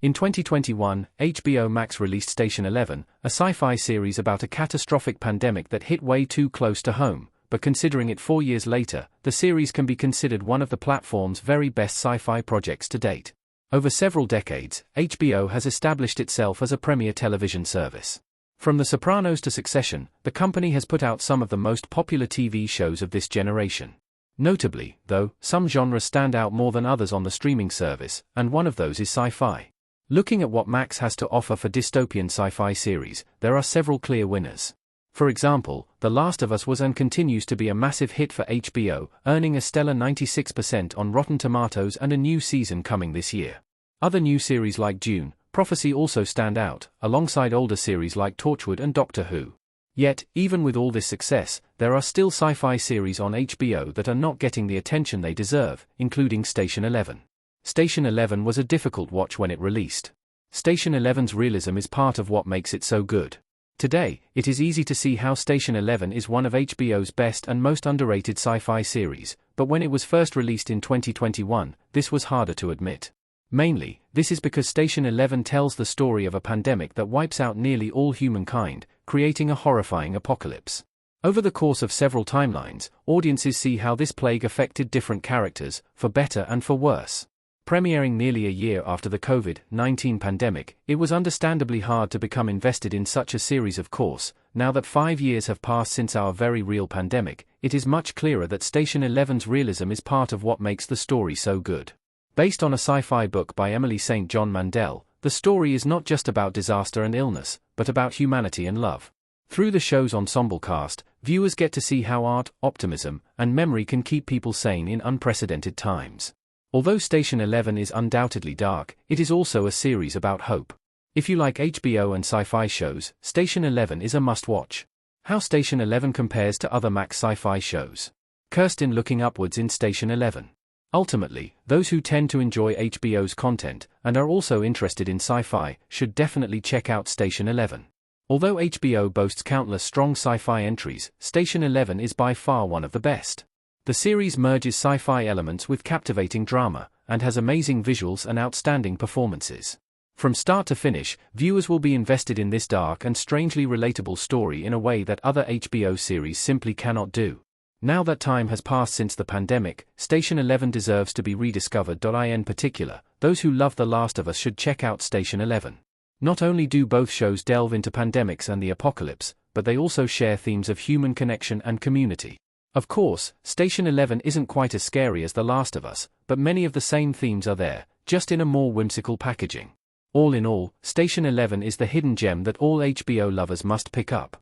In 2021, HBO Max released Station 11, a sci-fi series about a catastrophic pandemic that hit way too close to home, but considering it 4 years later, the series can be considered one of the platform's very best sci-fi projects to date. Over several decades, HBO has established itself as a premier television service. From The Sopranos to Succession, the company has put out some of the most popular TV shows of this generation. Notably, though, some genres stand out more than others on the streaming service, and one of those is sci-fi. Looking at what Max has to offer for dystopian sci-fi series, there are several clear winners. For example, The Last of Us was and continues to be a massive hit for HBO, earning a stellar 96% on Rotten Tomatoes and a new season coming this year. Other new series like Dune, Prophecy also stand out, alongside older series like Torchwood and Doctor Who. Yet, even with all this success, there are still sci-fi series on HBO that are not getting the attention they deserve, including Station 11. Station 11 was a difficult watch when it released. Station 11's realism is part of what makes it so good. Today, it is easy to see how Station 11 is one of HBO's best and most underrated sci-fi series, but when it was first released in 2021, this was harder to admit. Mainly, this is because Station 11 tells the story of a pandemic that wipes out nearly all humankind, creating a horrifying apocalypse. Over the course of several timelines, audiences see how this plague affected different characters, for better and for worse. Premiering nearly a year after the COVID-19 pandemic, it was understandably hard to become invested in such a series. Of course, now that 5 years have passed since our very real pandemic, it is much clearer that Station 11's realism is part of what makes the story so good. Based on a sci-fi book by Emily St. John Mandel, the story is not just about disaster and illness, but about humanity and love. Through the show's ensemble cast, viewers get to see how art, optimism, and memory can keep people sane in unprecedented times. Although Station 11 is undoubtedly dark, it is also a series about hope. If you like HBO and sci-fi shows, Station 11 is a must-watch. How Station 11 compares to other Max sci-fi shows. Kirsten looking upwards in Station 11. Ultimately, those who tend to enjoy HBO's content, and are also interested in sci-fi, should definitely check out Station 11. Although HBO boasts countless strong sci-fi entries, Station 11 is by far one of the best. The series merges sci-fi elements with captivating drama, and has amazing visuals and outstanding performances. From start to finish, viewers will be invested in this dark and strangely relatable story in a way that other HBO series simply cannot do. Now that time has passed since the pandemic, Station 11 deserves to be rediscovered. In particular, those who love The Last of Us should check out Station 11. Not only do both shows delve into pandemics and the apocalypse, but they also share themes of human connection and community. Of course, Station 11 isn't quite as scary as The Last of Us, but many of the same themes are there, just in a more whimsical packaging. All in all, Station 11 is the hidden gem that all HBO lovers must pick up.